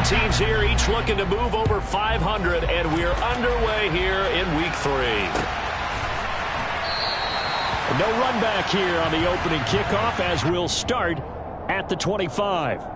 teams here, each looking to move over 500, and we're underway here in Week 3. No run back here on the opening kickoff as we'll start at the 25.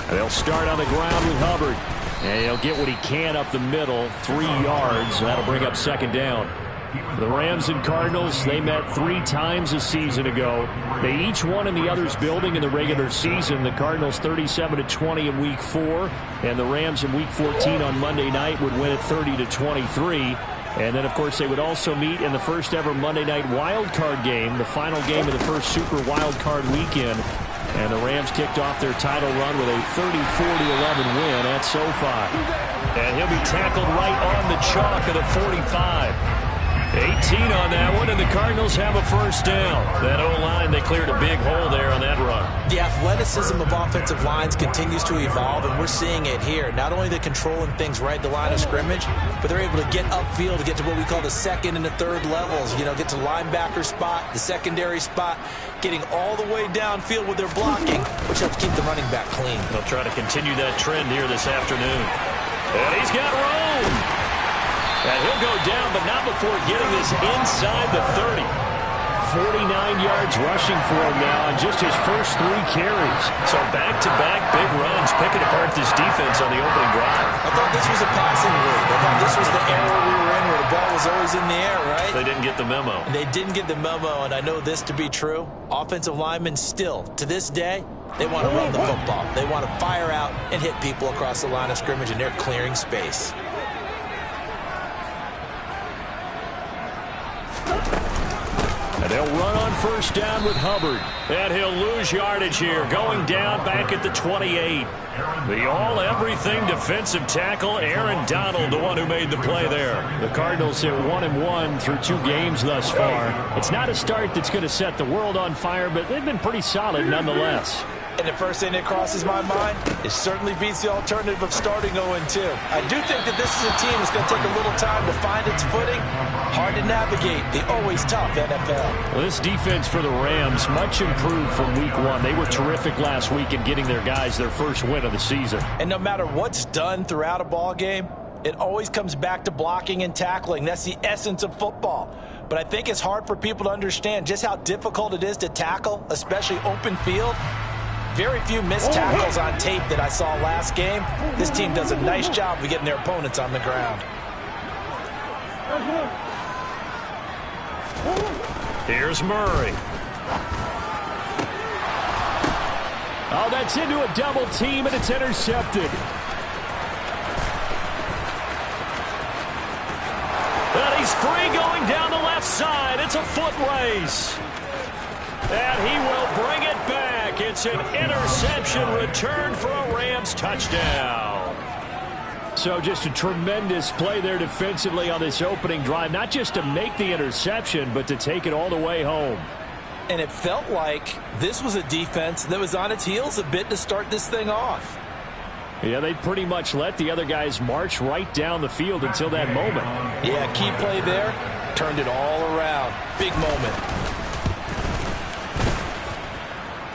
They'll start on the ground with Hubbard. And he'll get what he can up the middle, 3 yards. That'll bring up second down. The Rams and Cardinals, they met 3 times a season ago. They each won in the other's building in the regular season. The Cardinals 37-20 in Week 4. And the Rams in Week 14 on Monday night would win it 30-23. And then, of course, they would also meet in the first ever Monday night wild card game, the final game of the first Super Wild Card weekend. And the Rams kicked off their title run with a 34-11 win at SoFi. And he'll be tackled right on the chalk of the 45. 18 on that one, and the Cardinals have a first down. That O-line, they cleared a big hole there on that run. The athleticism of offensive lines continues to evolve, and we're seeing it here. Not only they're controlling things right at the line of scrimmage, but they're able to get upfield to get to what we call the second and the third levels. You know, get to linebacker spot, the secondary spot, getting all the way downfield with their blocking, which helps keep the running back clean. They'll try to continue that trend here this afternoon. And he's got room. And he'll go down, but not before getting this inside the 30. 49 yards rushing for him now on just his first 3 carries. So back-to-back big runs, picking apart this defense on the opening drive. I thought this was a passing league. I thought this was the era we were in where the ball was always in the air, right? They didn't get the memo. They didn't get the memo, and I know this to be true. Offensive linemen still, to this day, they want to run the football. They want to fire out and hit people across the line of scrimmage, and they're clearing space. And they'll run on first down with Hubbard. And he'll lose yardage here, going down back at the 28. The all-everything defensive tackle, Aaron Donald, the one who made the play there. The Cardinals hit 1-1 through 2 games thus far. It's not a start that's going to set the world on fire, but they've been pretty solid nonetheless. And the first thing that crosses my mind, it certainly beats the alternative of starting 0-2. I do think that this is a team that's going to take a little time to find its footing. Hard to navigate the always tough NFL. Well, this defense for the Rams, much improved from Week 1. They were terrific last week in getting their guys their first win of the season. And no matter what's done throughout a ball game, it always comes back to blocking and tackling. That's the essence of football. But I think it's hard for people to understand just how difficult it is to tackle, especially open field. Very few missed tackles on tape that I saw last game. This team does a nice job of getting their opponents on the ground. Here's Murray. Oh, that's into a double team, and it's intercepted. And he's free going down the left side. It's a foot race. And he will bring it back. It's an interception return for a Rams touchdown. So just a tremendous play there defensively on this opening drive. Not just to make the interception, but to take it all the way home. And it felt like this was a defense that was on its heels a bit to start this thing off. Yeah, they pretty much let the other guys march right down the field until that moment. Yeah, key play there. Turned it all around. Big moment.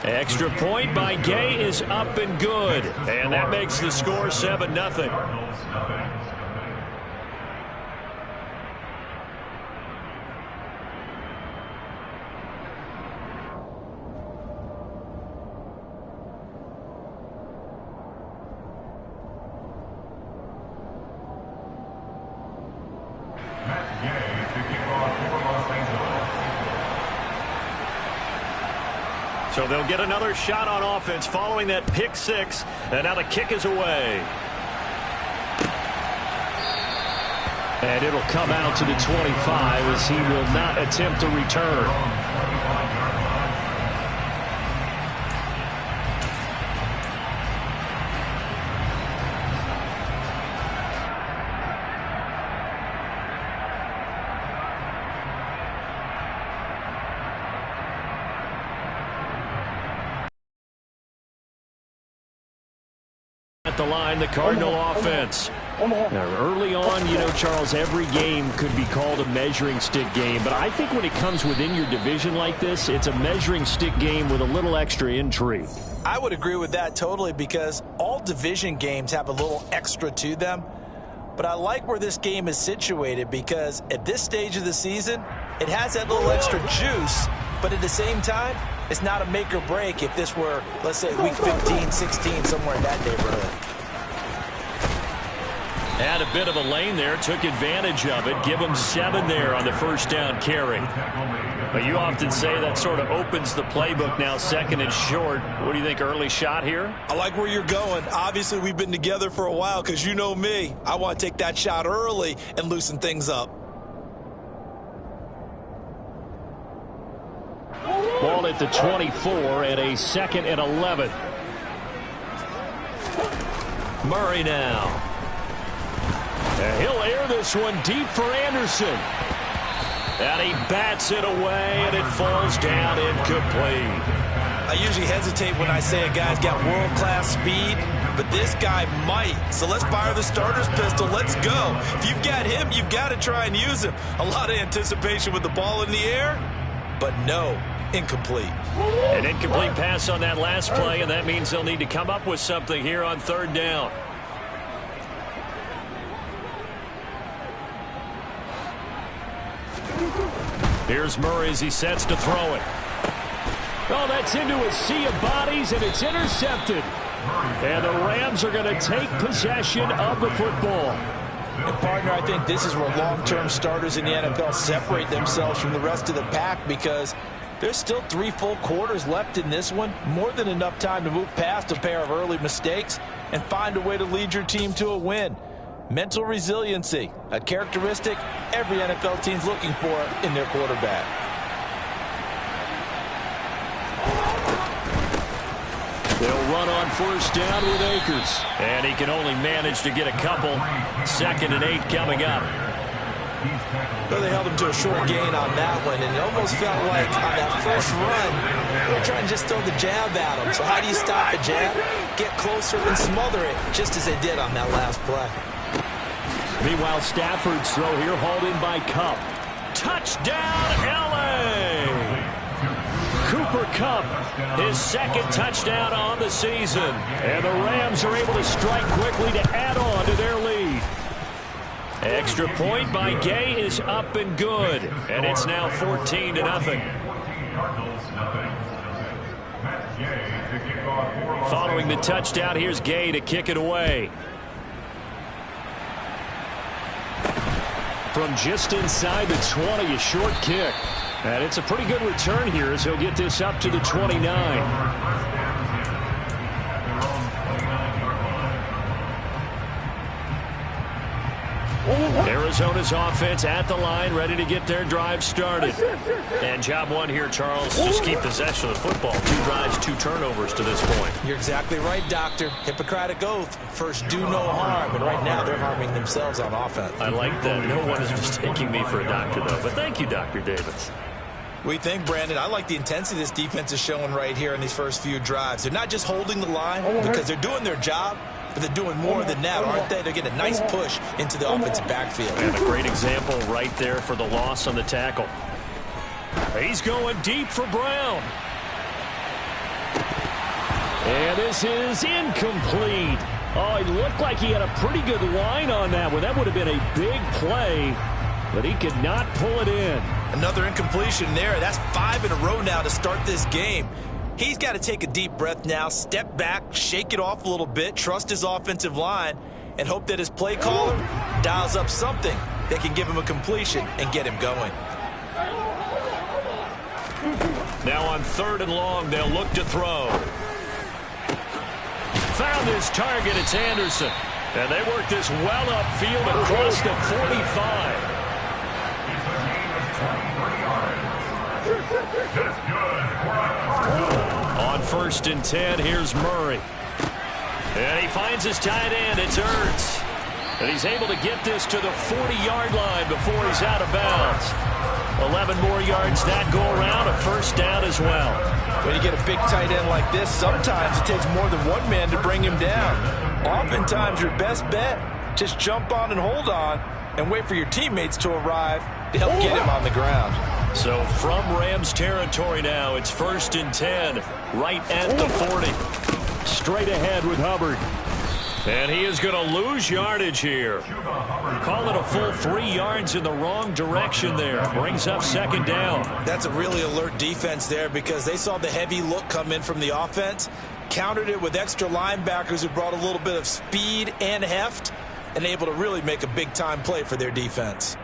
Extra point by Gay is up and good. And that makes the score 7-0. So they'll get another shot on offense following that pick 6. And now the kick is away. And it'll come out to the 25 as he will not attempt to return. at the line, the Cardinal offense. Now, early on, you know, Charles, every game could be called a measuring stick game. But I think when it comes within your division like this, it's a measuring stick game with a little extra intrigue. I would agree with that totally, because all division games have a little extra to them. But I like where this game is situated, because at this stage of the season, it has that little extra juice. But at the same time, it's not a make or break if this were, let's say, week 15, 16, somewhere in that neighborhood. Had a bit of a lane there, took advantage of it. Give him 7 there on the first down carry. But you often say that sort of opens the playbook now, second and short. What do you think, early shot here? I like where you're going. Obviously, we've been together for a while, because you know me. I want to take that shot early and loosen things up. Ball at the 24 and a 2nd and 11. Murray now. He'll air this one deep for Anderson. And he bats it away, and it falls down incomplete. I usually hesitate when I say a guy's got world-class speed, but this guy might. So let's fire the starter's pistol. Let's go. If you've got him, you've got to try and use him. A lot of anticipation with the ball in the air, but no, incomplete. An incomplete pass on that last play, and that means they'll need to come up with something here on 3rd down. Here's Murray as he sets to throw it. Oh, that's into a sea of bodies, and it's intercepted. And the Rams are going to take possession of the football. And, partner, I think this is where long-term starters in the NFL separate themselves from the rest of the pack, because there's still 3 full quarters left in this one. More than enough time to move past a pair of early mistakes and find a way to lead your team to a win. Mental resiliency, a characteristic every NFL team's looking for in their quarterback. They'll run on first down with Akers. And he can only manage to get a couple. 2nd and 8 coming up. Well, they held him to a short gain on that one, and it almost felt like on that first run, they were trying to just throw the jab at him. So how do you stop a jab? Get closer and smother it, just as they did on that last play. Meanwhile, Stafford's throw here hauled in by Kupp. Touchdown, L.A.! Cooper Kupp, his 2nd touchdown on the season. And the Rams are able to strike quickly to add on to their lead. Extra point by Gay is up and good. And it's now 14-0. Following the touchdown, here's Gay to kick it away. From just inside the 20, a short kick. And it's a pretty good return here as he'll get this up to the 29. Arizona's offense at the line, ready to get their drive started. And job one here, Charles, just keep possession of the football. 2 drives, 2 turnovers to this point. You're exactly right, Doctor. Hippocratic oath. First, do no harm. And right now, they're harming themselves on offense. I like that. No one is mistaking me for a doctor, though. But thank you, Dr. Davis. We think, Brandon, I like the intensity this defense is showing right here in these first few drives. They're not just holding the line because they're doing their job, but they're doing more than that, aren't they? They're getting a nice push into the offensive backfield. And a great example right there for the loss on the tackle. He's going deep for Brown. And this is incomplete. Oh, it looked like he had a pretty good line on that one. That would have been a big play, but he could not pull it in. Another incompletion there. That's 5 in a row now to start this game. He's got to take a deep breath now, step back, shake it off a little bit, trust his offensive line, and hope that his play caller dials up something that can give him a completion and get him going. Now on 3rd and long, they'll look to throw. Found his target. It's Anderson. And they work this well upfield across the 45. On 1st and 10, here's Murray. And he finds his tight end. It's Ertz. And he's able to get this to the 40-yard line before he's out of bounds. 11 more yards that go around, a first down as well. When you get a big tight end like this, sometimes it takes more than one man to bring him down. Oftentimes, your best bet, just jump on and hold on and wait for your teammates to arrive to help get him on the ground. So from Rams territory now, it's 1st and 10, right at the 40. Straight ahead with Hubbard. And he is going to lose yardage here. Call it a full 3 yards in the wrong direction there. Brings up 2nd down. That's a really alert defense there because they saw the heavy look come in from the offense, countered it with extra linebackers who brought a little bit of speed and heft, and able to really make a big-time play for their defense.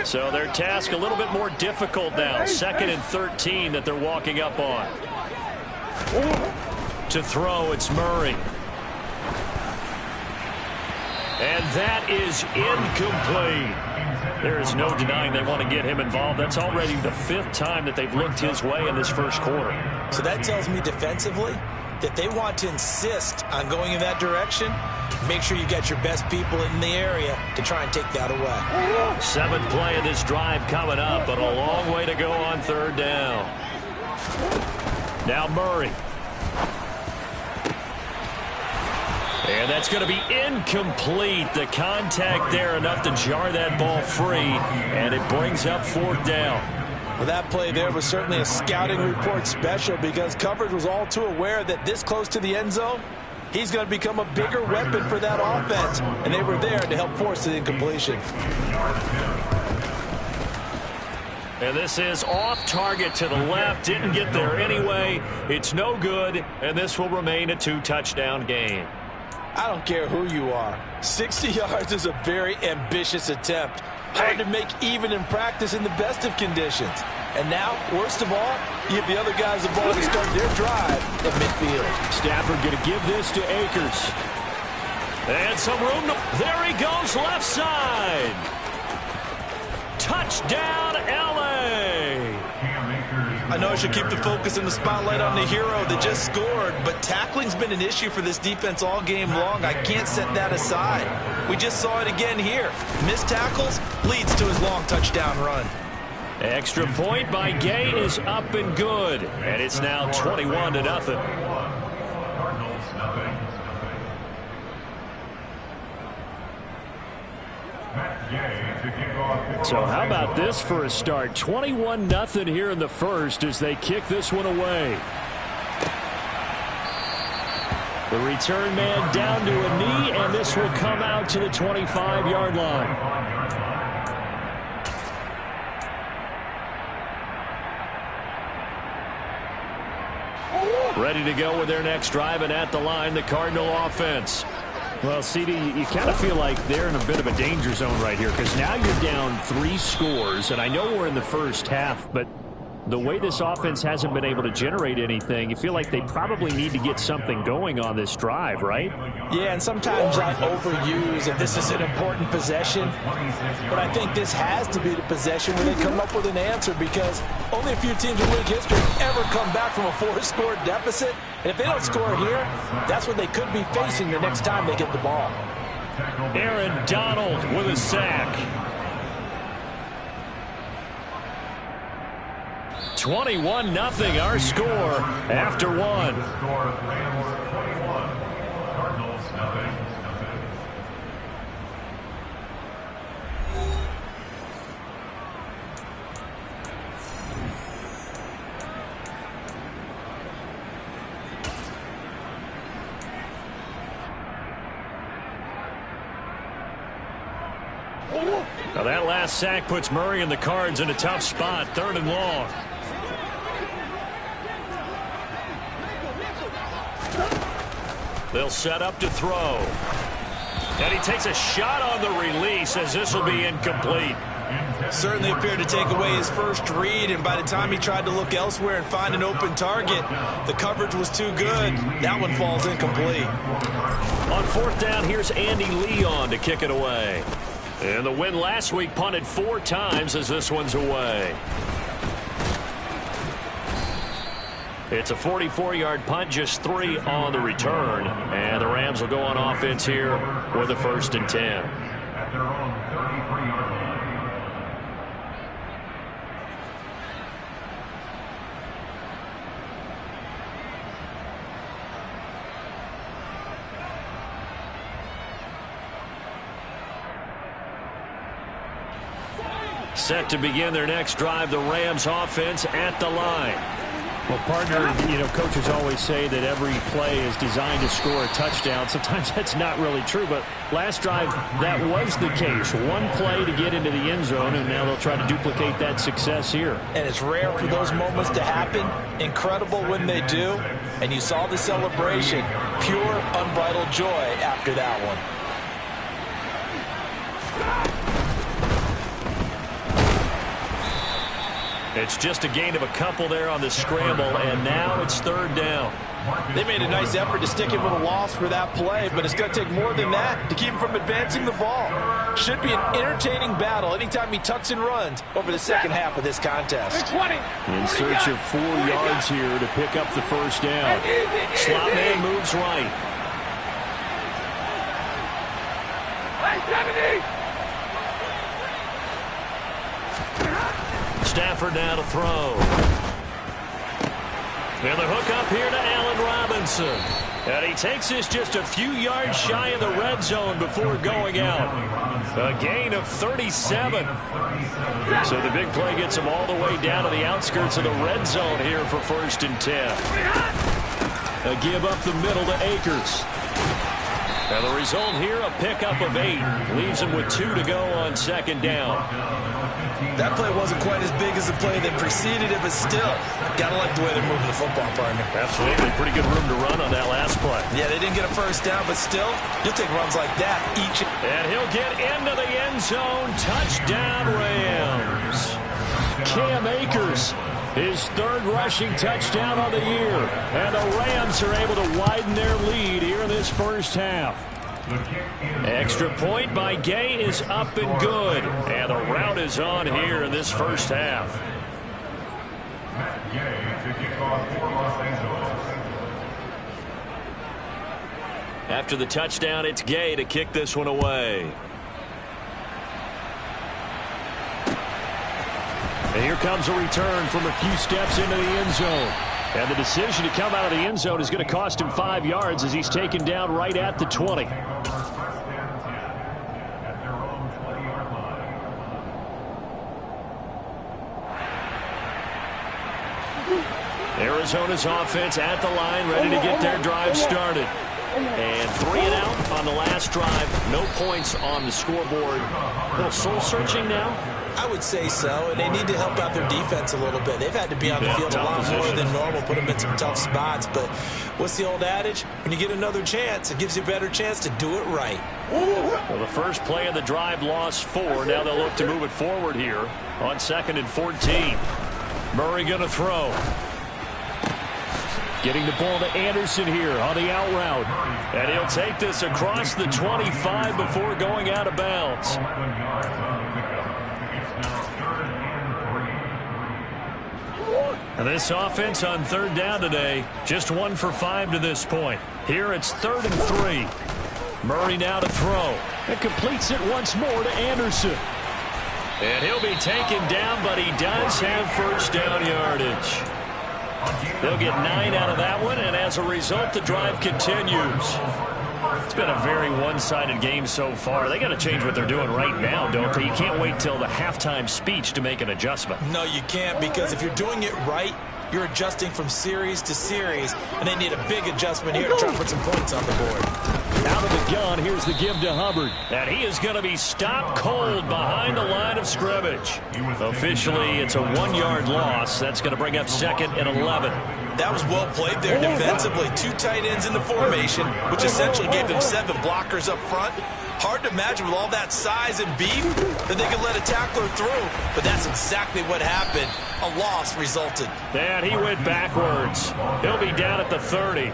So their task a little bit more difficult now. 2nd and 13 that they're walking up on. To throw, it's Murray. And that is incomplete. There is no denying they want to get him involved. That's already the 5th time that they've looked his way in this first quarter. So that tells me defensively that they want to insist on going in that direction. Make sure you got your best people in the area to try and take that away. 7th play of this drive coming up, but a long way to go on 3rd down. Now Murray. And that's going to be incomplete. The contact there enough to jar that ball free, and it brings up 4th down. Well, that play there was certainly a scouting report special because coverage was all too aware that this close to the end zone, he's going to become a bigger weapon for that offense, and they were there to help force the incompletion. And this is off target to the left. Didn't get there anyway. It's no good, and this will remain a 2-touchdown game. I don't care who you are. 60 yards is a very ambitious attempt. Hard to make even in practice in the best of conditions. And now, worst of all, you give the other guys the ball to start their drive at midfield. Stafford going to give this to Akers. And some room. There he goes, left side. Touchdown, L.A. I know I should keep the focus and the spotlight on the hero that just scored, but tackling's been an issue for this defense all game long. I can't set that aside. We just saw it again here. Missed tackles leads to his long touchdown run. Extra point by Gay is up and good. And it's now 21-0. So how about this for a start? 21-0 here in the first as they kick this one away. The return man down to a knee, and this will come out to the 25-yard line. Ready to go with their next drive, and at the line, the Cardinal offense. Well, CD, you kind of feel like they're in a bit of a danger zone right here because now you're down 3 scores, and I know we're in the first half, but the way this offense hasn't been able to generate anything, you feel like they probably need to get something going on this drive, right? Yeah, and sometimes I overuse that this is an important possession, but I think this has to be the possession where they come up with an answer because only a few teams in league history ever come back from a 4-score deficit. And if they don't score here, that's what they could be facing the next time they get the ball. Aaron Donald with a sack. 21-0 our score after 1. Now that last sack puts Murray and the Cards in a tough spot, 3rd and long. They'll set up to throw. And he takes a shot on the release as this will be incomplete. Certainly appeared to take away his first read, and by the time he tried to look elsewhere and find an open target, the coverage was too good. That one falls incomplete. On 4th down, here's Andy Leon to kick it away. And the win last week punted 4 times as this one's away. It's a 44-yard punt, just 3 on the return. And the Rams will go on offense here with a 1st and 10. Set to begin their next drive, the Rams offense at the line. Well, partner, coaches always say that every play is designed to score a touchdown. Sometimes that's not really true, but last drive, that was the case. One play to get into the end zone, and now they'll try to duplicate that success here. And it's rare for those moments to happen. Incredible when they do. And you saw the celebration. Pure, unbridled joy after that one. It's just a gain of a couple there on the scramble, and now it's third down. They made a nice effort to stick him with a loss for that play, but it's going to take more than that to keep him from advancing the ball. Should be an entertaining battle anytime he tucks and runs over the second half of this contest. In search of 4 yards here to pick up the first down. Slot man moves right. Stafford now to throw. And the hook up here to Allen Robinson. And he takes this just a few yards shy of the red zone before going out. A gain of 37. So the big play gets him all the way down to the outskirts of the red zone here for 1st and 10. A give up the middle to Akers. And the result here, a pickup of 8. Leaves him with 2 to go on 2nd down. That play wasn't quite as big as the play that preceded it, but still, gotta like the way they're moving the football, partner. Absolutely. Pretty good room to run on that last play. Yeah, they didn't get a first down, but still, you'll take runs like that each. And he'll get into the end zone. Touchdown, Rams. Cam Akers, his 3rd rushing touchdown of the year. And the Rams are able to widen their lead here in this first half. Extra point by Gay is up and good. And the route is on here in this first half. After the touchdown, it's Gay to kick this one away. And here comes a return from a few steps into the end zone. And the decision to come out of the end zone is going to cost him 5 yards as he's taken down right at the 20. Arizona's offense at the line, ready to get their drive started. And 3 and out on the last drive. No points on the scoreboard. A little soul-searching now. I would say so, and they need to help out their defense a little bit. They've had to be on the field a lot more than normal, put them in some tough spots. But what's the old adage? When you get another chance, it gives you a better chance to do it right. Well, the first play of the drive lost 4. Now they'll look to move it forward here on 2nd and 14. Murray going to throw. Getting the ball to Anderson here on the out route. And he'll take this across the 25 before going out of bounds. And this offense on 3rd down today, just 1 for 5 to this point. Here it's 3rd and 3. Murray now to throw. And completes it once more to Anderson. And he'll be taken down, but he does have first down yardage. They'll get 9 out of that one, and as a result, the drive continues. It's been a very one-sided game so far. They got to change what they're doing right now, don't they? You can't wait till the halftime speech to make an adjustment. No, you can't, because if you're doing it right, you're adjusting from series to series, and they need a big adjustment here to try to put some points on the board. Out of the gun, here's the give to Hubbard. And he is going to be stopped cold behind the line of scrimmage. Officially, it's a 1-yard loss. That's going to bring up 2nd and 11. That was well played there defensively. 2 tight ends in the formation, which essentially gave them 7 blockers up front. Hard to imagine with all that size and beef that they could let a tackler through. But that's exactly what happened. A loss resulted. And he went backwards. He'll be down at the 30.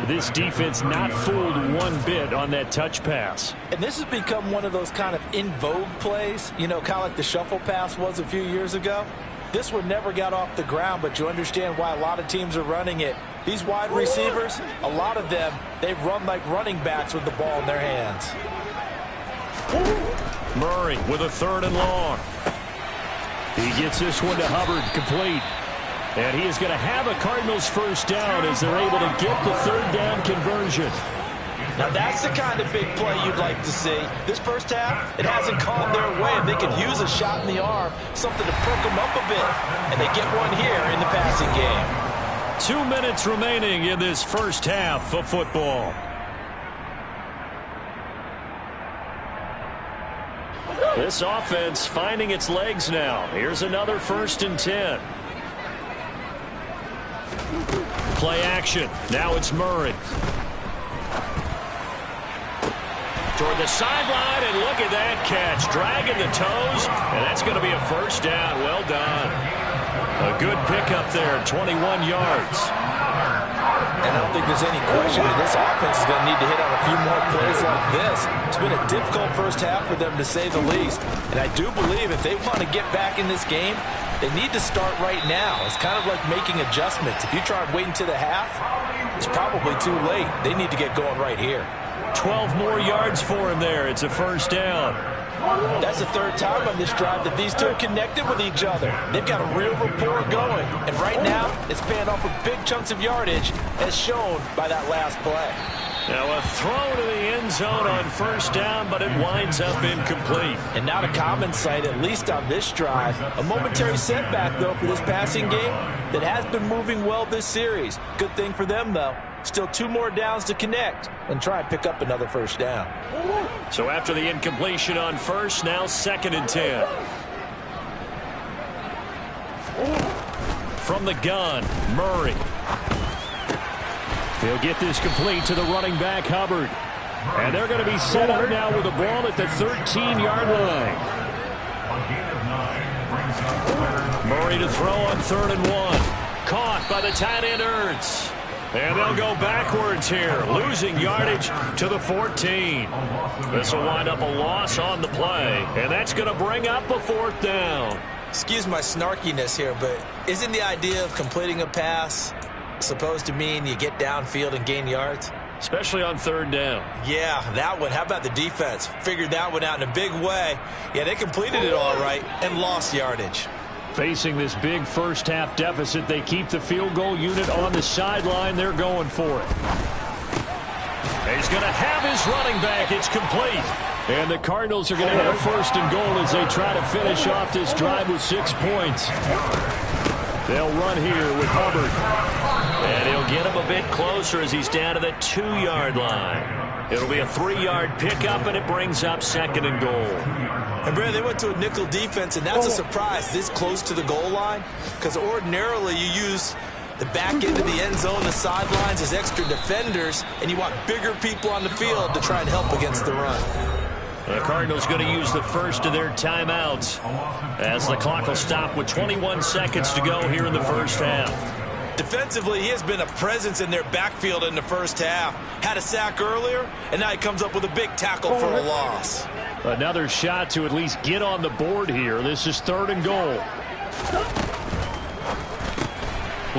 This defense not fooled one bit on that touch pass. And this has become one of those kind of in vogue plays, kind of like the shuffle pass was a few years ago. This one never got off the ground, but you understand why a lot of teams are running it. These wide receivers, a lot of them, they've run like running backs with the ball in their hands. Murray with a 3rd and long. He gets this one to Hubbard, complete. And he is going to have a Cardinals first down as they're able to get the 3rd down conversion. Now that's the kind of big play you'd like to see. This first half, it hasn't gone their way, and they could use a shot in the arm, something to perk them up a bit. And they get one here in the passing game. 2 minutes remaining in this first half of football. This offense finding its legs now. Here's another 1st and 10. Play action. Now it's Murray. Toward the sideline, and look at that catch. Dragging the toes, and that's going to be a first down. Well done. A good pickup there, 21 yards. And I don't think there's any question that this offense is going to need to hit on a few more plays like this. It's been a difficult first half for them, to say the least. And I do believe if they want to get back in this game, they need to start right now. It's kind of like making adjustments. If you try and wait until the half, it's probably too late. They need to get going right here. 12 more yards for him there. It's a first down. That's the 3rd time on this drive that these two are connected with each other. They've got a real rapport going. And right now, it's paying off with big chunks of yardage, as shown by that last play. Now a throw to the end zone on first down, but it winds up incomplete. And not a common sight, at least on this drive. A momentary setback, though, for this passing game that has been moving well this series. Good thing for them, though. Still 2 more downs to connect and try and pick up another first down. So after the incompletion on first, now 2nd and 10. From the gun, Murray. He'll get this complete to the running back, Hubbard. And they're going to be set up now with the ball at the 13-yard line. Murray to throw on 3rd and 1. Caught by the tight end, Ertz. And they'll go backwards here, losing yardage to the 14. This will wind up a loss on the play, and that's going to bring up a 4th down. Excuse my snarkiness here, but isn't the idea of completing a pass supposed to mean you get downfield and gain yards? Especially on 3rd down. Yeah, that one. How about the defense? Figured that one out in a big way. Yeah, they completed it all right and lost yardage. Facing this big first half deficit, they keep the field goal unit on the sideline. They're going for it. He's going to have his running back. It's complete. And the Cardinals are going to have 1st and goal as they try to finish off this drive with 6 points. They'll run here with Hubbard. And he'll get him a bit closer as he's down to the 2-yard line. It'll be a 3-yard pickup, and it brings up 2nd and goal. And, Brad, they went to a nickel defense, and that's a surprise this close to the goal line, because ordinarily you use the back end of the end zone, the sidelines as extra defenders, and you want bigger people on the field to try and help against the run. The Cardinals going to use the first of their timeouts as the clock will stop with 21 seconds to go here in the first half. Defensively, he has been a presence in their backfield in the first half. Had a sack earlier, and now he comes up with a big tackle for a loss. Another shot to at least get on the board here. This is 3rd and goal.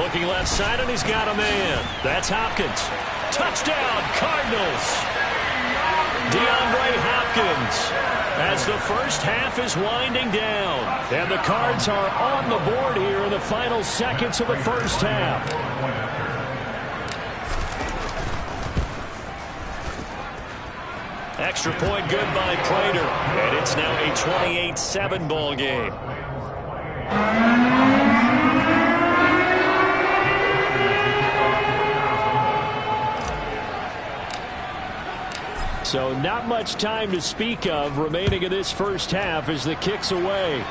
Looking left side, and he's got a man. That's Hopkins. Touchdown, Cardinals. DeAndre Hopkins as the first half is winding down. And the Cards are on the board here in the final seconds of the first half. Extra point good by Prater. And it's now a 28-7 ball game. So not much time to speak of remaining in this first half as the kick's away.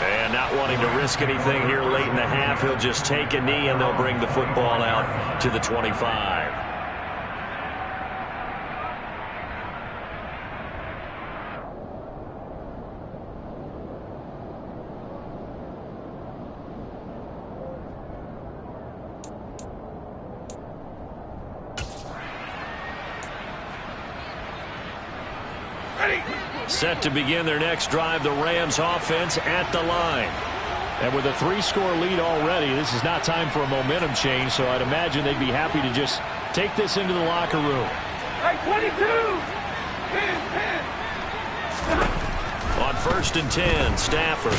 And not wanting to risk anything here late in the half, he'll just take a knee and they'll bring the football out to the 25. Set to begin their next drive, the Rams offense at the line. And with a 3-score lead already, this is not time for a momentum change, so I'd imagine they'd be happy to just take this into the locker room. Hey, 22! 10, 10. On 1st and 10, Stafford.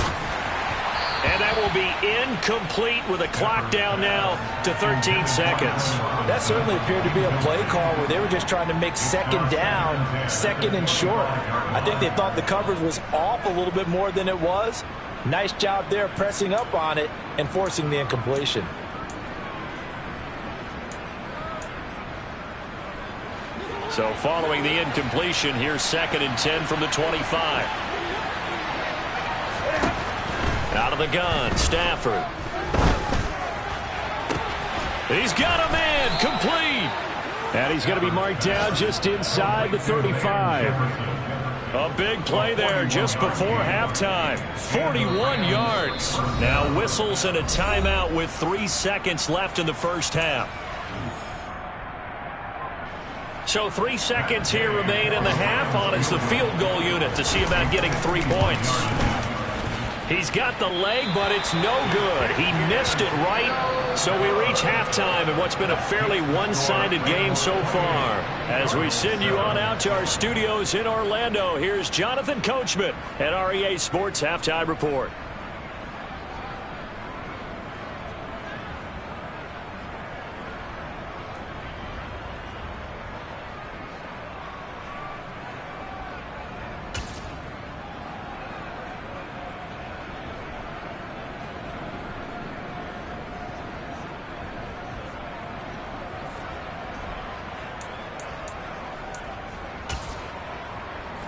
And that will be incomplete with a clock down now to 13 seconds. That certainly appeared to be a play call where they were just trying to make second down, second and short. I think they thought the coverage was off a little bit more than it was. Nice job there pressing up on it and forcing the incompletion. So following the incompletion, here's 2nd and 10 from the 25. Out of the gun, Stafford. He's got a man, complete. And he's going to be marked down just inside the 35. A big play there just before halftime. 41 yards. Now whistles and a timeout with 3 seconds left in the first half. So 3 seconds here remain in the half. On is the field goal unit to see about getting 3 points. He's got the leg, but it's no good. He missed it right. So we reach halftime in what's been a fairly one-sided game so far. As we send you on out to our studios in Orlando, here's Jonathan Coachman at REA Sports Halftime Report.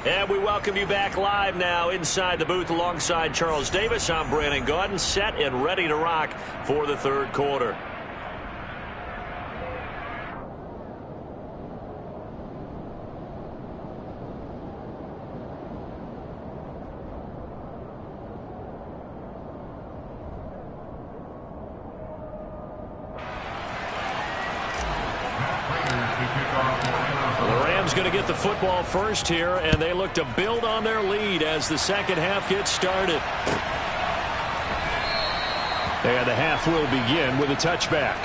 And we welcome you back live now inside the booth alongside Charles Davis. I'm Brandon Gaudin, set and ready to rock for the third quarter. Going to get the football first here, and they look to build on their lead as the second half gets started. And the half will begin with a touchback.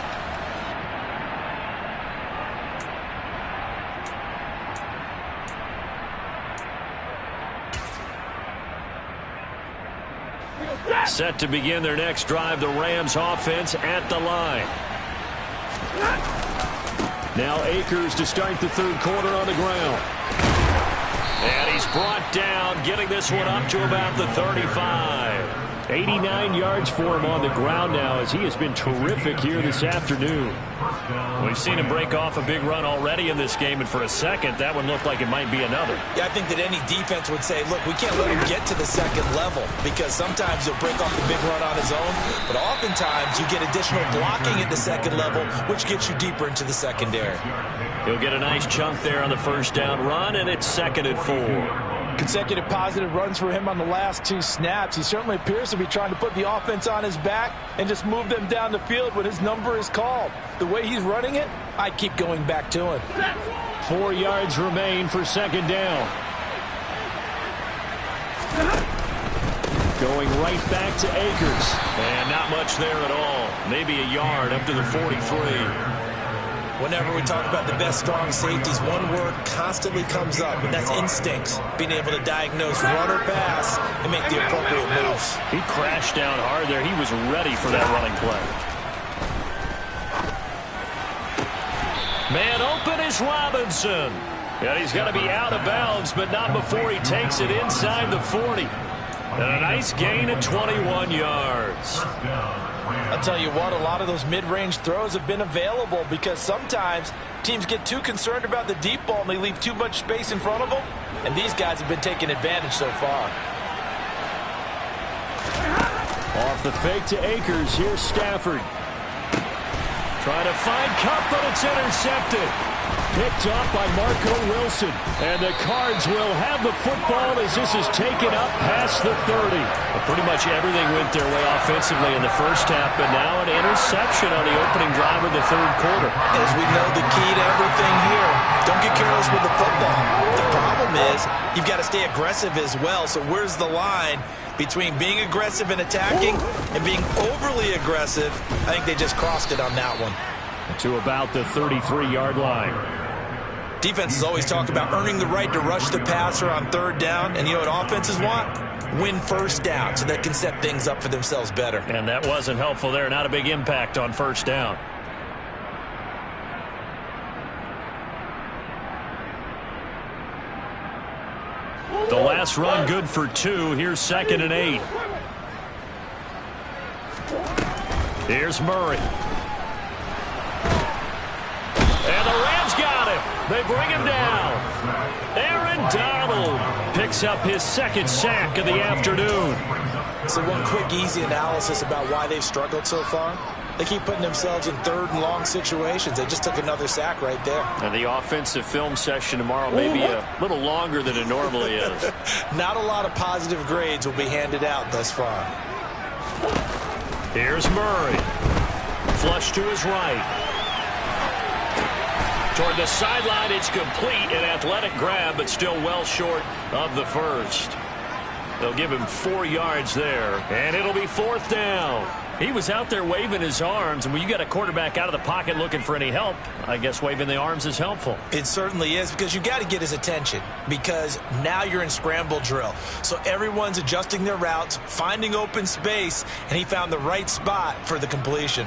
Set to begin their next drive, the Rams offense at the line. Now Akers to start the third quarter on the ground. And he's brought down, getting this one up to about the 35. 89 yards for him on the ground now as he has been terrific here this afternoon. We've seen him break off a big run already in this game, and for a second, that one looked like it might be another. Yeah, I think that any defense would say, look, we can't let him get to the second level because sometimes he'll break off the big run on his own, but oftentimes you get additional blocking at the second level, which gets you deeper into the secondary. He'll get a nice chunk there on the first down run, and it's 2nd and 4. Consecutive positive runs for him on the last 2 snaps. He certainly appears to be trying to put the offense on his back and just move them down the field when his number is called. The way he's running it, I keep going back to him. 4 yards remain for second down. Going right back to Akers. And not much there at all. Maybe a yard up to the 43. Whenever we talk about the best strong safeties, one word constantly comes up, and that's instincts. Being able to diagnose run or pass and make the appropriate moves. He crashed down hard there. He was ready for that running play. Man open is Robinson. And he's going to be out of bounds, but not before he takes it inside the 40. And a nice gain of 21 yards. I'll tell you what, a lot of those mid-range throws have been available because sometimes teams get too concerned about the deep ball and they leave too much space in front of them, and these guys have been taking advantage so far. Off the fake to Akers, here's Stafford. Trying to find Cup, but it's intercepted. Picked up by Marco Wilson. And the Cards will have the football as this is taken up past the 30. Well, pretty much everything went their way offensively in the first half, but now an interception on the opening drive of the third quarter. As we know, the key to everything here, don't get careless with the football. The problem is you've got to stay aggressive as well, so where's the line between being aggressive and attacking and being overly aggressive? I think they just crossed it on that one. To about the 33-yard line. Defenses always talk about earning the right to rush the passer on third down, and you know what offenses want? Win first down so they can set things up for themselves better. And that wasn't helpful there. Not a big impact on first down. The last run good for 2. Here's 2nd and 8. Here's Murray. And the Rams got him. They bring him down. Aaron Donald picks up his 2nd sack of the afternoon. So one quick, easy analysis about why they've struggled so far. They keep putting themselves in third and long situations. They just took another sack right there. And the offensive film session tomorrow may be a little longer than it normally is. Not a lot of positive grades will be handed out thus far. Here's Murray. Flush to his right. Toward the sideline, it's complete. An athletic grab, but still well short of the first. They'll give him 4 yards there, and it'll be 4th down. He was out there waving his arms, and when you got a quarterback out of the pocket looking for any help, I guess waving the arms is helpful. It certainly is, because you got to get his attention, because now you're in scramble drill. So everyone's adjusting their routes, finding open space, and he found the right spot for the completion.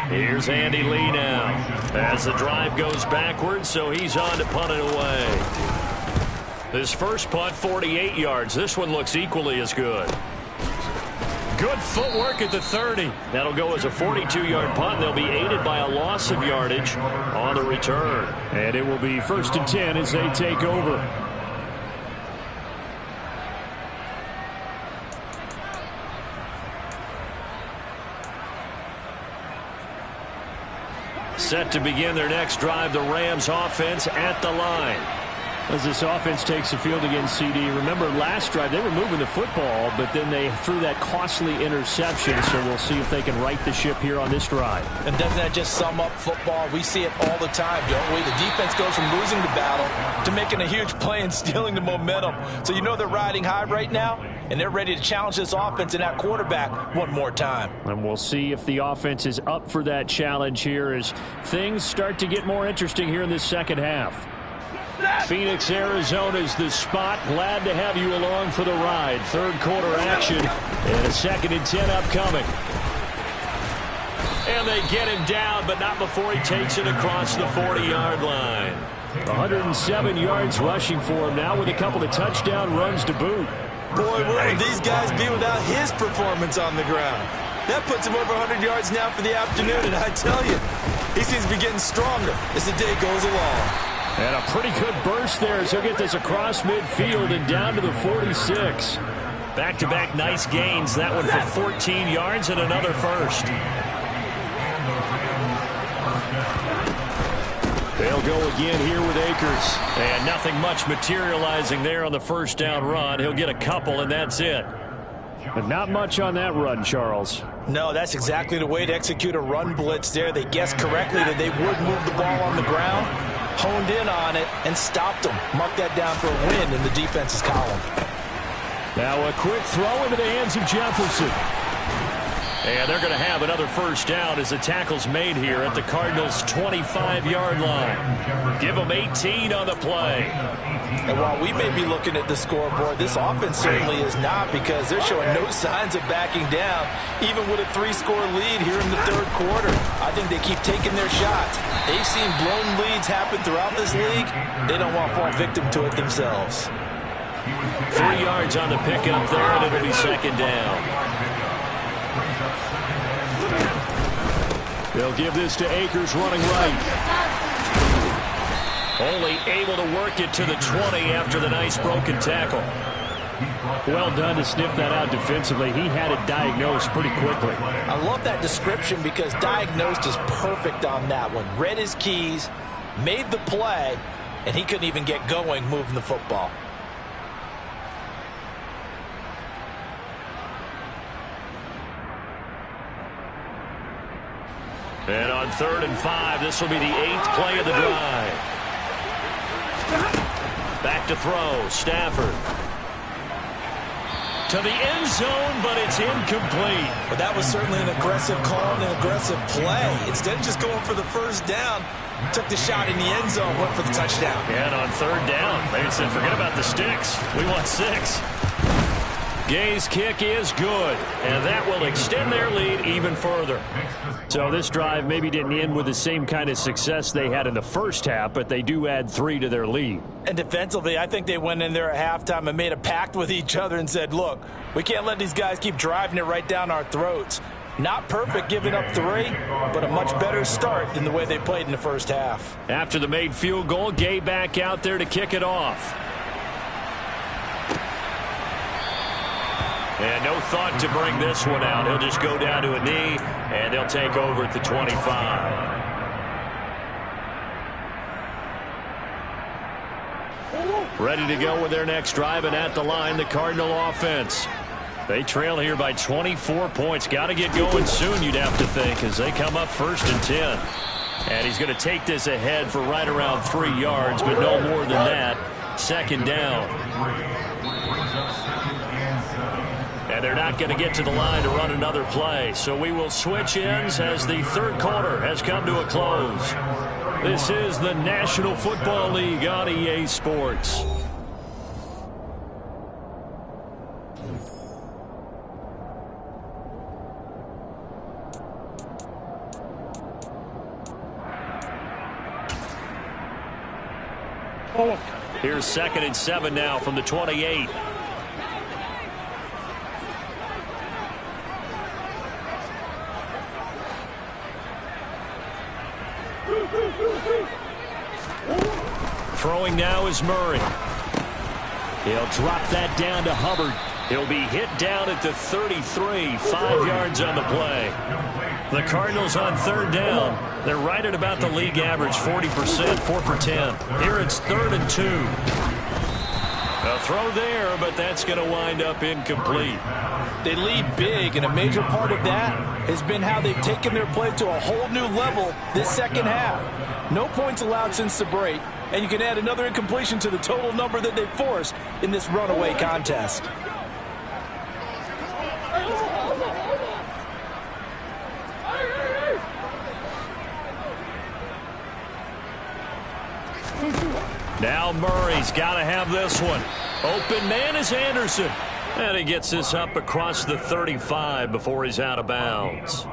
Here's Andy Lee now as the drive goes backwards, so he's on to punt it away. His first punt, 48 yards. This one looks equally as good. Good footwork at the 30. That'll go as a 42-yard punt. They'll be aided by a loss of yardage on the return. And it will be 1st and 10 as they take over. Set to begin their next drive, the Rams offense at the line. As this offense takes the field against CD, remember last drive they were moving the football, but then they threw that costly interception, so we'll see if they can right the ship here on this drive. And doesn't that just sum up football? We see it all the time, don't we? The defense goes from losing the battle to making a huge play and stealing the momentum. So you know they're riding high right now, and they're ready to challenge this offense and that quarterback one more time. And we'll see if the offense is up for that challenge here as things start to get more interesting here in this second half. Phoenix, Arizona is the spot. Glad to have you along for the ride. Third quarter action and a 2nd and 10 upcoming. And they get him down, but not before he takes it across the 40-yard line. 107 yards rushing for him now with a couple of touchdown runs to boot. Boy, where would these guys be without his performance on the ground? That puts him over 100 yards now for the afternoon, and I tell you, he seems to be getting stronger as the day goes along. And a pretty good burst there as he'll get this across midfield and down to the 46. Back-to-back nice gains. That one for 14 yards and another first. They'll go again here with Akers. And nothing much materializing there on the first down run. He'll get a couple, and that's it. But not much on that run, Charles. No, that's exactly the way to execute a run blitz there. They guessed correctly that they would move the ball on the ground, honed in on it, and stopped them. Mark that down for a win in the defense's column. Now a quick throw into the hands of Jefferson. And they're going to have another first down as the tackle's made here at the Cardinals' 25-yard line. Give them 18 on the play. And while we may be looking at the scoreboard, this offense certainly is not, because they're showing no signs of backing down, even with a 3-score lead here in the third quarter. I think they keep taking their shots. They've seen blown leads happen throughout this league. They don't want to fall victim to it themselves. 3 yards on the pickup there, and it'll be 2nd down. They'll give this to Akers running right. Only able to work it to the 20 after the nice broken tackle. Well done to sniff that out defensively. He had it diagnosed pretty quickly. I love that description, because diagnosed is perfect on that one. Read his keys, made the play, and he couldn't even get going moving the football. And on 3rd and 5, this will be the 8th play of the drive. Back to throw. Stafford. To the end zone, but it's incomplete. But that was certainly an aggressive call and an aggressive play. Instead of just going for the first down, took the shot in the end zone, went for the touchdown. And on third down, they said, forget about the sticks. We want 6. Gay's kick is good, and that will extend their lead even further. So this drive maybe didn't end with the same kind of success they had in the first half, but they do add 3 to their lead. And defensively, I think they went in there at halftime and made a pact with each other and said, look, we can't let these guys keep driving it right down our throats. Not perfect giving up 3, but a much better start than the way they played in the first half. After the made field goal, Gay back out there to kick it off. And no thought to bring this one out. He'll just go down to a knee, and they'll take over at the 25. Ready to go with their next drive, and at the line, the Cardinal offense. They trail here by 24 points. Got to get going soon, you'd have to think, as they come up 1st and 10. And he's going to take this ahead for right around 3 yards, but no more than that. 2nd down. And they're not going to get to the line to run another play. So we will switch ends as the 3rd quarter has come to a close. This is the National Football League on EA Sports. Here's 2nd and 7 now from the 28. Throwing now is Murray. He'll drop that down to Hubbard. He'll be hit down at the 33, 5 yards on the play. The Cardinals on 3rd down. They're right at about the league average, 40%, 4 for 10. Here it's 3rd and 2. A throw there, but that's going to wind up incomplete. They lead big, and a major part of that has been how they've taken their play to a whole new level this second half. No points allowed since the break, and you can add another incompletion to the total number that they've forced in this runaway contest. Now Murray's got to have this one. Open man is Anderson. And he gets this up across the 35 before he's out of bounds.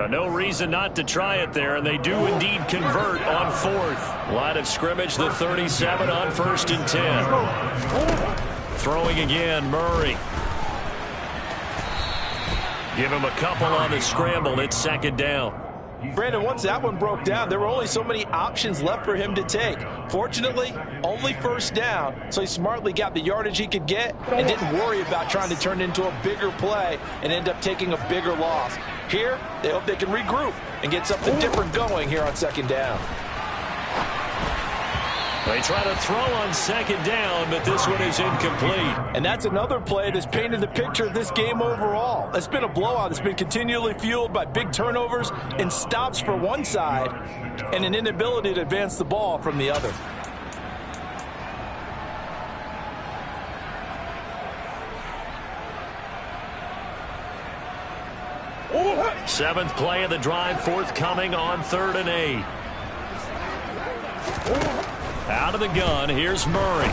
No reason not to try it there, and they do indeed convert on 4th. Line of scrimmage, the 37 on 1st and 10. Throwing again, Murray. Give him a couple on the scramble. It's 2nd down. Brandon, once that one broke down, there were only so many options left for him to take. Fortunately, only 1st down, so he smartly got the yardage he could get and didn't worry about trying to turn it into a bigger play and end up taking a bigger loss. Here, they hope they can regroup and get something different going here on 2nd down. They try to throw on 2nd down, but this one is incomplete. And that's another play that's painted the picture of this game overall. It's been a blowout that's been continually fueled by big turnovers and stops for one side and an inability to advance the ball from the other. Seventh play of the drive, forthcoming on 3rd and 8. Out of the gun, here's Murray.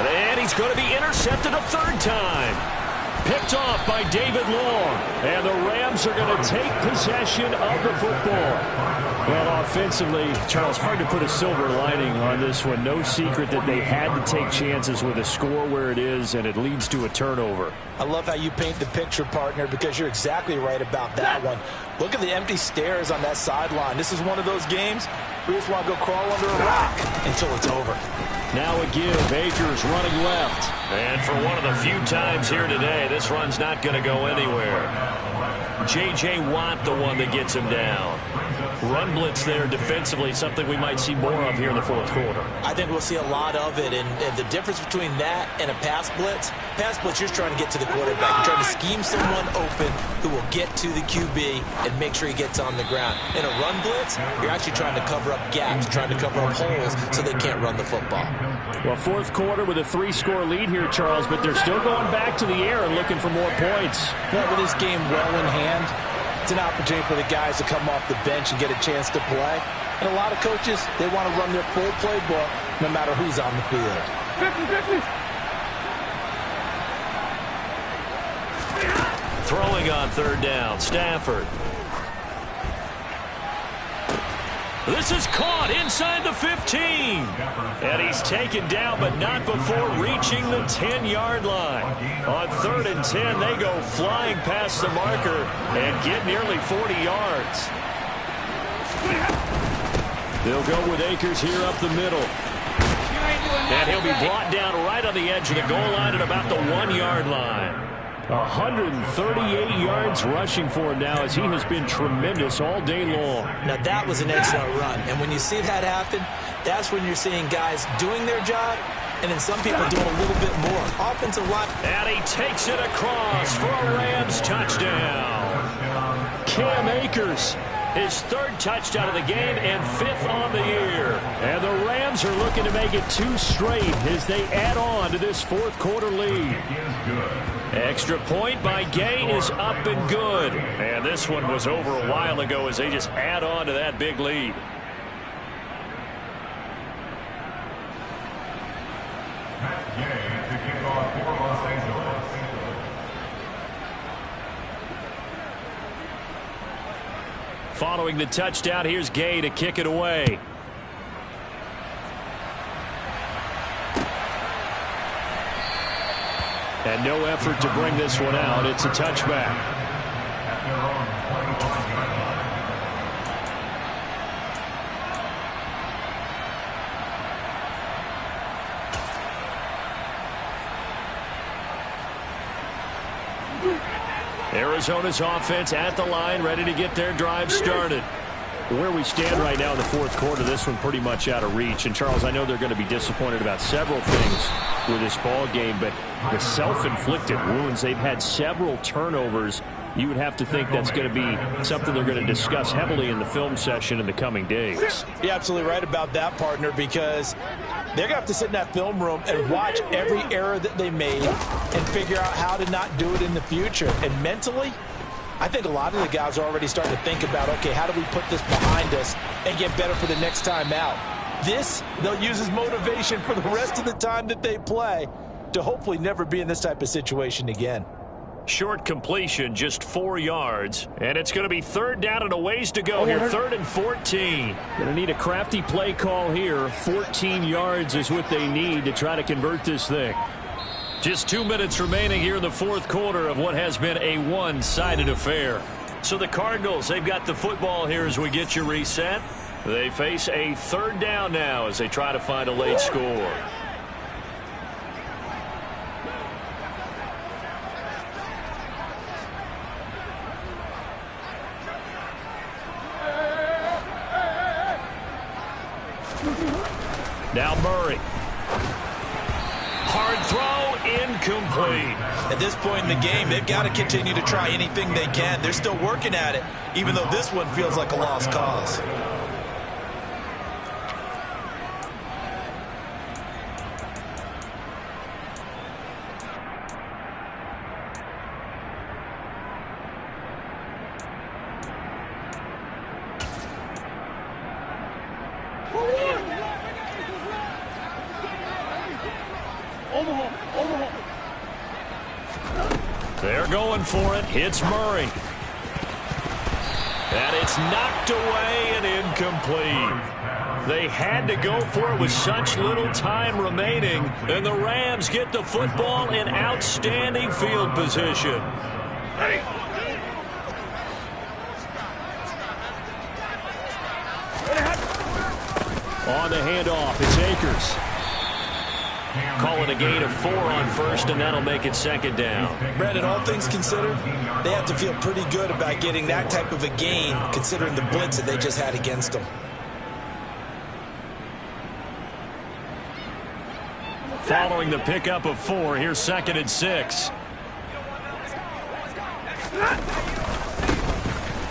And he's going to be intercepted a 3rd time. Picked off by David Long. And the Rams are going to take possession of the football. Well, offensively, Charles, hard to put a silver lining on this one. No secret that they had to take chances with a score where it is, and it leads to a turnover. I love how you paint the picture, partner, because you're exactly right about that one. Look at the empty stares on that sideline. This is one of those games where you just want to go crawl under a rock until it's over. Now a give. Akers running left. And for one of the few times here today, this run's not going to go anywhere. J.J. Watt, the one that gets him down. run blitz there defensively, something we might see more of here in the fourth quarter. I think we'll see a lot of it, and the difference between that and a pass blitz, you're just trying to get to the quarterback. You're trying to scheme someone open who will get to the QB and make sure he gets on the ground. In a run blitz, you're actually trying to cover up gaps, trying to cover up holes so they can't run the football. Well, fourth quarter with a 3-score lead here, Charles, but they're still going back to the air and looking for more points. Well, with this game well in hand, it's an opportunity for the guys to come off the bench and get a chance to play. And a lot of coaches, they want to run their full playbook no matter who's on the field. 50-50. Throwing on third down, Stafford. This is caught inside the 15. And he's taken down, but not before reaching the 10-yard line. On 3rd and 10, they go flying past the marker and get nearly 40 yards. They'll go with Akers here up the middle. And he'll be brought down right on the edge of the goal line at about the 1-yard line. 138 yards rushing for him now, as he has been tremendous all day long. Now, that was an excellent run. And when you see that happen, that's when you're seeing guys doing their job and then some people doing a little bit more. Offensive line. And he takes it across for a Rams touchdown. Cam Akers, his 3rd touchdown of the game and 5th on the year. And the Rams are looking to make it 2 straight as they add on to this fourth quarter lead. Extra point by Gay is up and good. And this one was over a while ago as they just add on to that big lead. Following the touchdown, here's Gay to kick it away. And no effort to bring this one out. It's a touchback. Arizona's offense at the line, ready to get their drive started. Where we stand right now in the fourth quarter, this one pretty much out of reach. And, Charles, I know they're going to be disappointed about several things with this ball game, but the self-inflicted wounds, they've had several turnovers. You would have to think that's going to be something they're going to discuss heavily in the film session in the coming days. You're absolutely right about that, partner, because they're going to have to sit in that film room and watch every error that they made and figure out how to not do it in the future. And mentally, I think a lot of the guys are already starting to think about, okay, how do we put this behind us and get better for the next time out? This, they'll use as motivation for the rest of the time that they play to hopefully never be in this type of situation again. Short completion, just 4 yards. And it's going to be 3rd down and a ways to go here. 3rd and 14. Going to need a crafty play call here. 14 yards is what they need to try to convert this thing. Just 2 minutes remaining here in the fourth quarter of what has been a one-sided affair. So the Cardinals, they've got the football here as we get you reset. They face a 3rd down now as they try to find a late score. Now Murray. Hard throw, incomplete. At this point in the game, they've got to continue to try anything they can. They're still working at it, even though this one feels like a lost cause. They're going for it. Hits Murray. And it's knocked away and incomplete. They had to go for it with such little time remaining. And the Rams get the football in outstanding field position. On the handoff, it's Akers. call it a gain of 4 on first, and that'll make it second down. Brandon, all things considered, they have to feel pretty good about getting that type of a gain, considering the blitz that they just had against them. Following the pickup of 4, here's 2nd and 6.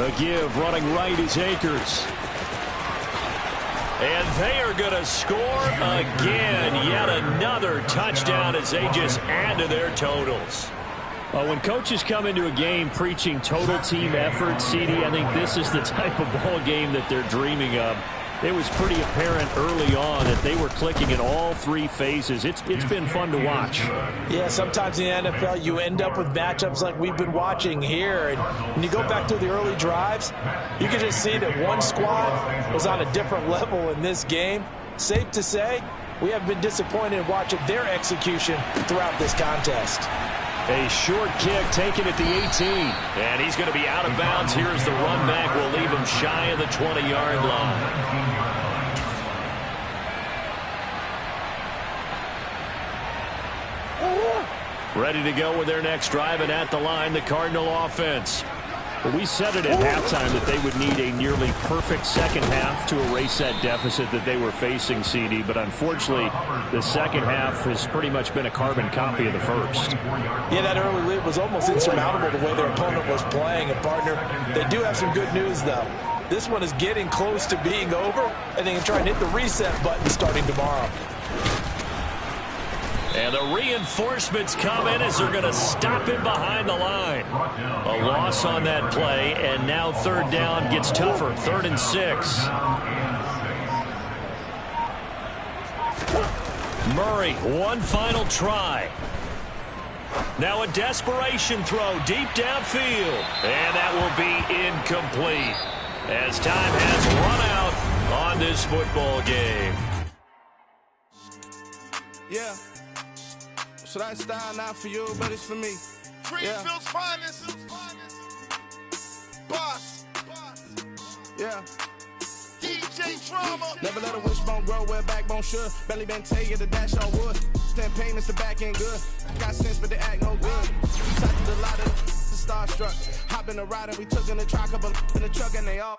A give, running right is Akers. And they are going to score again. Yet another touchdown as they just add to their totals. When coaches come into a game preaching total team effort, CD, I think this is the type of ball game that they're dreaming of. It was pretty apparent early on that they were clicking in all 3 phases. It's been fun to watch. Yeah, sometimes in the NFL you end up with matchups like we've been watching here. And when you go back to the early drives, you can just see that one squad was on a different level in this game. Safe to say, we have been disappointed in watching their execution throughout this contest. A short kick taken at the 18. And he's going to be out of bounds. Here's the run back. Will leave him shy of the 20-yard line. Ready to go with their next drive, and at the line, the Cardinal offense. Well, we said it at halftime that they would need a nearly perfect second half to erase that deficit that they were facing, CD. But unfortunately, the second half has pretty much been a carbon copy of the first. Yeah, that early lead was almost insurmountable the way their opponent was playing. And, partner, they do have some good news, though. This one is getting close to being over, and they can try and hit the reset button starting tomorrow. And the reinforcements come in as they're going to stop him behind the line. A loss on that play, and now 3rd down gets tougher. 3rd and 6. Murray, one final try. Now a desperation throw deep downfield. And that will be incomplete as time has run out on this football game. Yeah. So that style not for you, but it's for me. Greenfield's finest. Boss. Yeah. DJ Drama. Never let a wishbone grow where backbone should. Belly been taking the dash on wood. 10 payments, the back end good. Got sense, but they act no good. We touched a lot of the starstruck. Hop in the ride and we took in the truck, couple in the truck, and they all.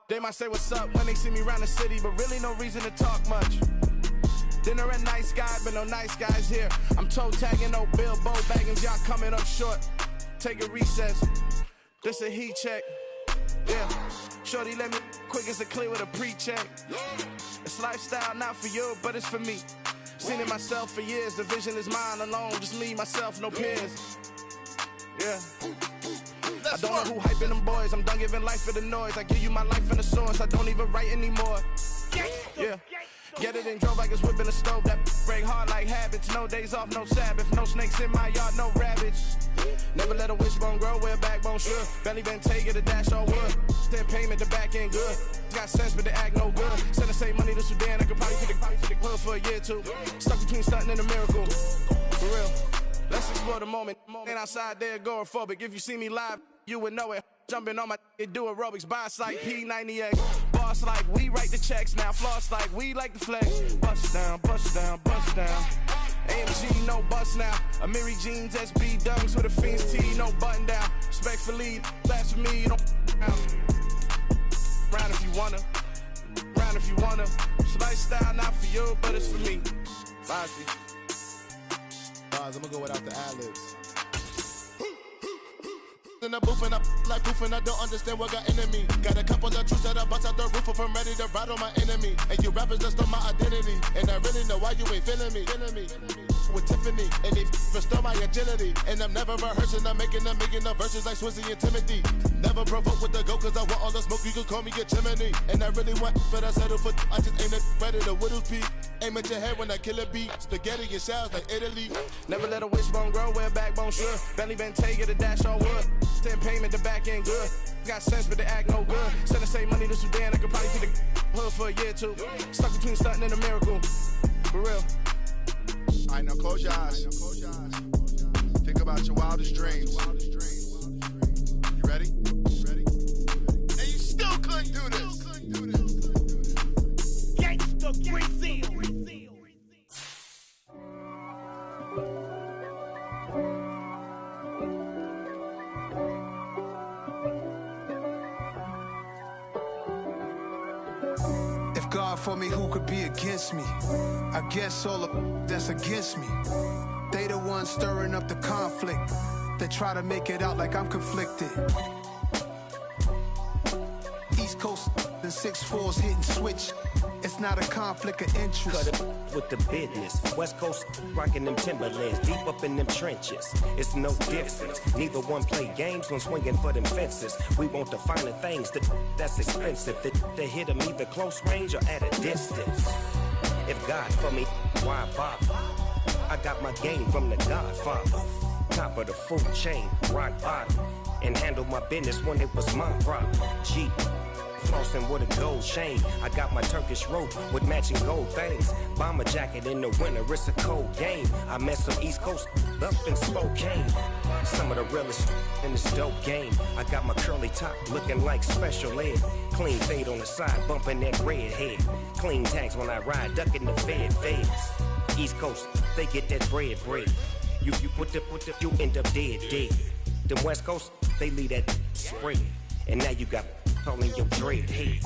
They might say what's up when they see me around the city, but really no reason to talk much. Dinner at nice guy, but no nice guys here. I'm toe tagging, no Bilbo bagging, y'all coming up short. Take a recess. This a heat check. Yeah. Shorty let me quick as a clear with a pre-check. It's lifestyle not for you, but it's for me. Seen it myself for years. The vision is mine alone. Just me, myself, no peers. Yeah. I don't know who hyping them boys. I'm done giving life for the noise. I give you my life in the source. I don't even write anymore. Yeah. Get it and drove like it's whipping a stove. That break hard like habits. No days off, no Sabbath. No snakes in my yard, no rabbits. Never let a wishbone grow where backbone should. Belly been taking the dash all wood. 10 payment, the back end good. Got sense, but they act no good. Send the same money to Sudan. I could probably take the hood for a year or 2. Stuck between stunting and a miracle. For real. Let's explore the moment. Ain't outside there agoraphobic. If you see me live, you would know it. Jumping on my do aerobics. Boss like P90X. Boss like we write the checks now. Floss like we like the flex. Bust down, bust down, bust down. AMG, no bust now. Amiri jeans, SB dunks with a Fiends T, no button down. Respectfully, that's for me, you don't round if you wanna. Round if you wanna. It's lifestyle not for you, but it's for me. Bossy. I'm gonna go without the ad-libs. In the booth and I like proof and I don't understand what got into me. Got a couple of truths that I bust out the roof if I'm ready to ride on my enemy. And you rappers just stole my identity. And I really know why you ain't feeling me. With Tiffany, and they restore my agility. And I'm never rehearsing, I'm making the verses like Swizzy and Timothy. Never provoke with the go, cause I want all the smoke, you can call me a chimney. And I really want, but I settle for, I just aim it ready to Whittle's Peak. Aim at your head when I kill a beat. Spaghetti and shells like Italy. Never let a wishbone grow where backbone should. Belly been taking the dash all wood. 10 payment, the back end good. Got sense, but they act no good. Send the same money to Sudan, I could probably take the hood for a year or 2. Stuck between stunting and a miracle. For real. All right, now close your eyes. Think about your wildest dreams. You ready? And you still couldn't do this. Gangsta Brazil. me who could be against me. I guess all of that's against me. They the ones stirring up the conflict. They try to make it out like I'm conflicted. East Coast and 6'4's hitting switch. It's not a conflict of interest. Cut it with the business. West Coast rocking them Timberlands, deep up in them trenches. It's no difference. Neither one play games when swinging for them fences. We want the finer things that's expensive. That hit them either close range or at a distance. If God for me, why bother? I got my game from the Godfather. Top of the food chain, rock bottom. And handle my business when it was my problem. G. Flossing with a gold chain. I got my Turkish rope with matching gold things. Bomber jacket in the winter, it's a cold game. I met some East Coast up in Spokane. Some of the realest in this dope game. I got my curly top looking like special ed. Clean fade on the side, bumping that red head. Clean tags when I ride, ducking the feds. East Coast, they get that bread. You you end up dead. Them West Coast, they leave that spread. And now you got calling your dread head.